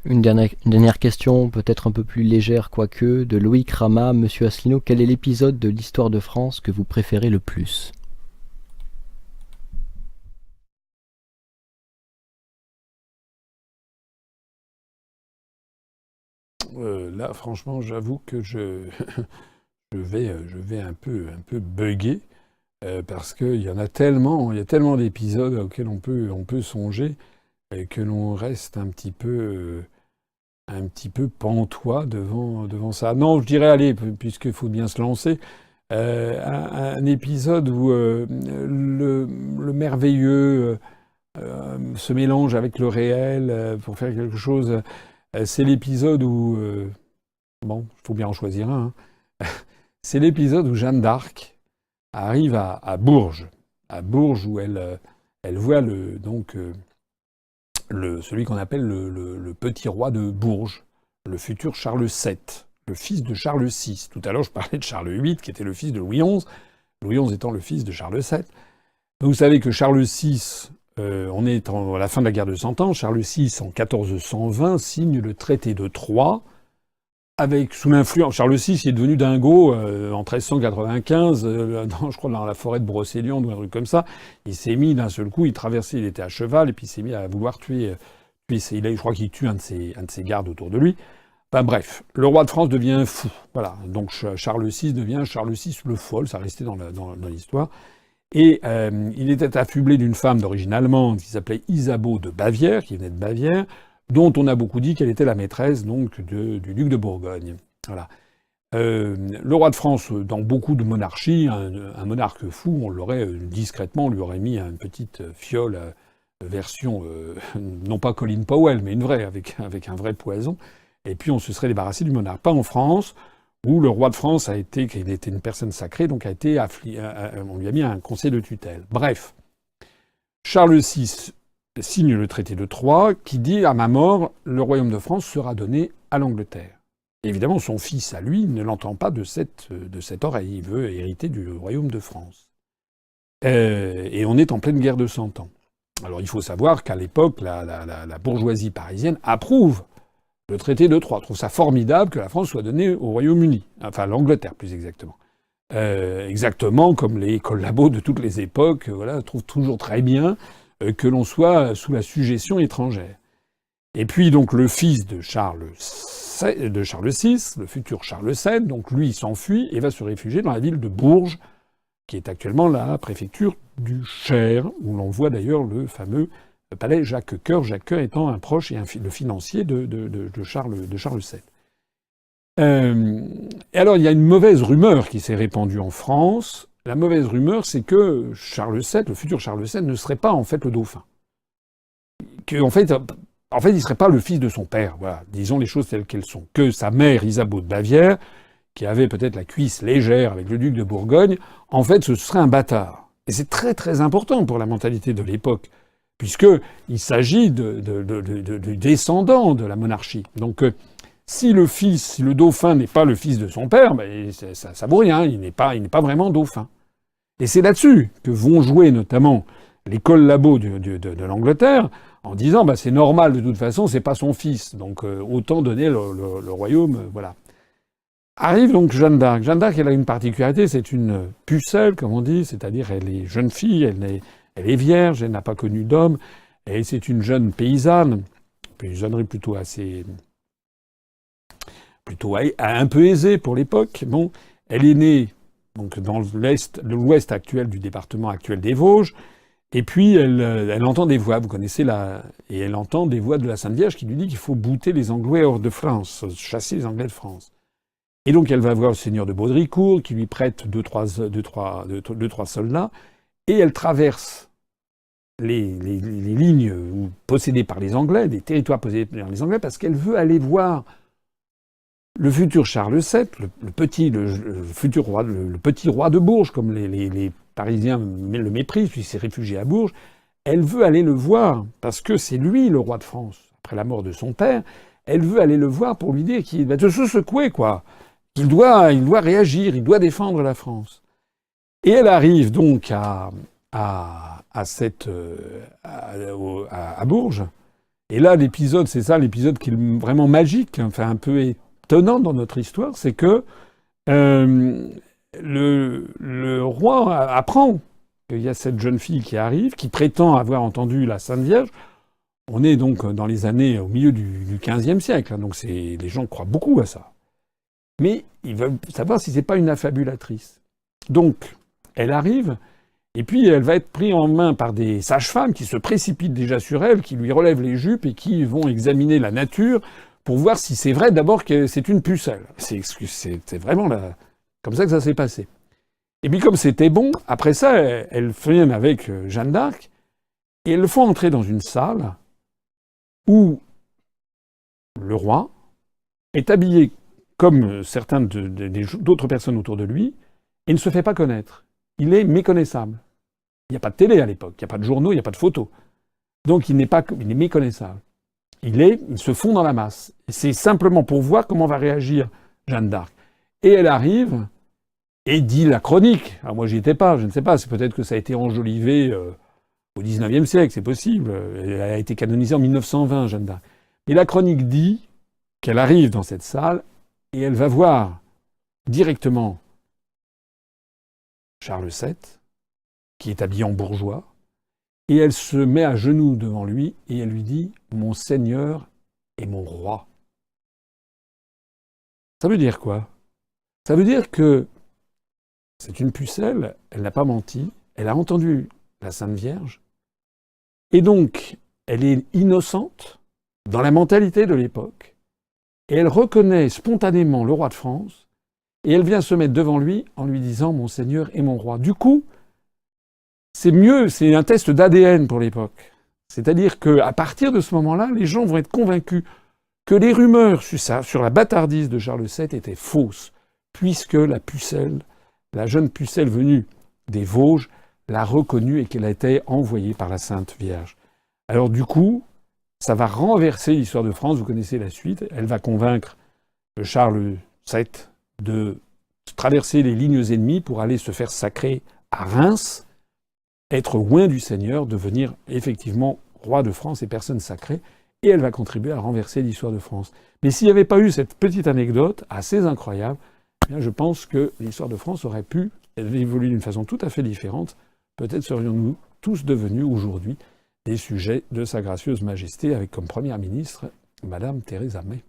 Une dernière question, peut-être un peu plus légère quoique, de Loïc Rama. Monsieur Asselineau, quel est l'épisode de l'histoire de France que vous préférez le plus? Là, franchement, j'avoue que je vais un peu bugger parce qu'il y en a tellement, il y a tellement d'épisodes auxquels on peut songer et que l'on reste un petit peu pantois devant ça. Non, je dirais, allez, puisqu'il faut bien se lancer, un épisode où le merveilleux se mélange avec le réel pour faire quelque chose. C'est l'épisode où, bon, il faut bien en choisir un, hein. C'est l'épisode où Jeanne d'Arc arrive à Bourges où elle voit celui qu'on appelle le petit roi de Bourges, le futur Charles VII, le fils de Charles VI. Tout à l'heure, je parlais de Charles VIII, qui était le fils de Louis XI, Louis XI étant le fils de Charles VII. Vous savez que Charles VI, on est à la fin de la guerre de Cent Ans, Charles VI, en 1420, signe le traité de Troyes, avec, sous l'influence, Charles VI, il est devenu dingo en 1395, je crois dans la forêt de Brocéliande ou un truc comme ça. Il s'est mis d'un seul coup, il traversait, il était à cheval, et puis il s'est mis à vouloir tuer. Je crois qu'il tue un de ses gardes autour de lui. Enfin bref, le roi de France devient fou. Voilà, donc Charles VI devient Charles VI le Fol, ça restait dans l'histoire. Et il était affublé d'une femme d'origine allemande qui s'appelait Isabeau de Bavière, qui venait de Bavière, dont on a beaucoup dit qu'elle était la maîtresse donc du duc de Bourgogne. Voilà. Le roi de France, dans beaucoup de monarchies, un monarque fou, on l'aurait discrètement, on lui aurait mis une petite fiole version, non pas Colin Powell, mais une vraie, avec un vrai poison, et puis on se serait débarrassé du monarque. Pas en France, où le roi de France qu'il était une personne sacrée, donc on lui a mis un conseil de tutelle. Bref, Charles VI signe le traité de Troyes qui dit à ma mort, le royaume de France sera donné à l'Angleterre. Évidemment, son fils, à lui, ne l'entend pas de cette oreille. Il veut hériter du royaume de France. Et on est en pleine guerre de Cent Ans. Alors il faut savoir qu'à l'époque, la bourgeoisie parisienne approuve le traité de Troyes, trouve ça formidable que la France soit donnée au Royaume-Uni, enfin l'Angleterre plus exactement. Exactement comme les collabos de toutes les époques, voilà, trouvent toujours très bien que l'on soit sous la suggestion étrangère. Et puis donc le fils de Charles VI, le futur Charles VII, donc lui il s'enfuit et va se réfugier dans la ville de Bourges, qui est actuellement la préfecture du Cher, où l'on voit d'ailleurs le fameux palais Jacques Cœur, Jacques Cœur étant un proche et le financier de Charles VII. Et alors il y a une mauvaise rumeur qui s'est répandue en France. La mauvaise rumeur, c'est que Charles VII, le futur Charles VII, ne serait pas en fait le dauphin. En fait, il ne serait pas le fils de son père. Voilà, disons les choses telles qu'elles sont. Que sa mère, Isabeau de Bavière, qui avait peut-être la cuisse légère avec le duc de Bourgogne, en fait, ce serait un bâtard. Et c'est très très important pour la mentalité de l'époque, puisqu'il s'agit du descendant de la monarchie. Donc, si le dauphin n'est pas le fils de son père, ben, ça vaut rien, il n'est pas vraiment dauphin. Et c'est là-dessus que vont jouer notamment les collabos de l'Angleterre, en disant bah, c'est normal de toute façon, c'est pas son fils, donc autant donner le royaume, voilà. Arrive donc Jeanne d'Arc. Jeanne d'Arc, elle a une particularité, c'est une pucelle, comme on dit, c'est-à-dire elle est jeune fille, elle est vierge, elle n'a pas connu d'homme, et c'est une jeune paysannerie plutôt un peu aisée pour l'époque. Bon, elle est née donc dans l'ouest actuel du département actuel des Vosges, et puis elle entend des voix, vous connaissez et elle entend des voix de la Sainte Vierge qui lui dit qu'il faut bouter les Anglais hors de France, chasser les Anglais de France. Et donc elle va voir le seigneur de Baudricourt qui lui prête deux, trois soldats, et elle traverse les lignes possédées par les Anglais, des territoires possédés par les Anglais, parce qu'elle veut aller voir le futur Charles VII, le futur roi, le petit roi de Bourges, comme les Parisiens le méprisent, puis il s'est réfugié à Bourges. Elle veut aller le voir, parce que c'est lui le roi de France, après la mort de son père. Elle veut aller le voir pour lui dire qu'il va se secouer, quoi. Il doit réagir, il doit défendre la France. Et elle arrive donc à Bourges, Et là, l'épisode, c'est ça, l'épisode qui est vraiment magique, enfin un peu étonnant dans notre histoire, c'est que le roi apprend qu'il y a cette jeune fille qui arrive, qui prétend avoir entendu la Sainte Vierge. On est donc dans les années au milieu du XVe siècle, hein, donc les gens croient beaucoup à ça. Mais ils veulent savoir si c'est pas une affabulatrice. Donc, elle arrive, et puis elle va être prise en main par des sages-femmes qui se précipitent déjà sur elle, qui lui relèvent les jupes et qui vont examiner la nature pour voir si c'est vrai d'abord que c'est une pucelle. C'est vraiment comme ça que ça s'est passé. Et puis comme c'était bon, après ça, elle vient avec Jeanne d'Arc, et elle le font entrer dans une salle où le roi est habillé comme certains d'autres personnes autour de lui, et ne se fait pas connaître. Il est méconnaissable. Il n'y a pas de télé à l'époque, il n'y a pas de journaux, il n'y a pas de photos. Donc il est méconnaissable. Il se fond dans la masse. C'est simplement pour voir comment va réagir Jeanne d'Arc. Et elle arrive et dit la chronique. Alors moi j'y étais pas, je ne sais pas, c'est peut-être que ça a été enjolivé au XIXe siècle, c'est possible. Elle a été canonisée en 1920, Jeanne d'Arc. Et la chronique dit qu'elle arrive dans cette salle et elle va voir directement Charles VII, qui est habillé en bourgeois, et elle se met à genoux devant lui et elle lui dit « Mon Seigneur et mon roi ». Ça veut dire quoi? Ça veut dire que c'est une pucelle, elle n'a pas menti, elle a entendu la Sainte Vierge, et donc elle est innocente dans la mentalité de l'époque, et elle reconnaît spontanément le roi de France, et elle vient se mettre devant lui en lui disant « Mon Seigneur et mon roi ». Du coup, c'est mieux, c'est un test d'ADN pour l'époque. C'est-à-dire qu'à partir de ce moment-là, les gens vont être convaincus que les rumeurs sur la bâtardise de Charles VII étaient fausses, puisque la pucelle, la jeune pucelle venue des Vosges, l'a reconnue et qu'elle a été envoyée par la Sainte Vierge. Alors du coup, ça va renverser l'histoire de France, vous connaissez la suite, elle va convaincre Charles VII de traverser les lignes ennemies pour aller se faire sacrer à Reims, être loin du Seigneur, devenir effectivement roi de France et personne sacrée, et elle va contribuer à renverser l'histoire de France. Mais s'il n'y avait pas eu cette petite anecdote assez incroyable, eh bien je pense que l'histoire de France aurait pu évoluer d'une façon tout à fait différente. Peut-être serions-nous tous devenus aujourd'hui des sujets de Sa Gracieuse Majesté, avec comme première ministre Madame Theresa May.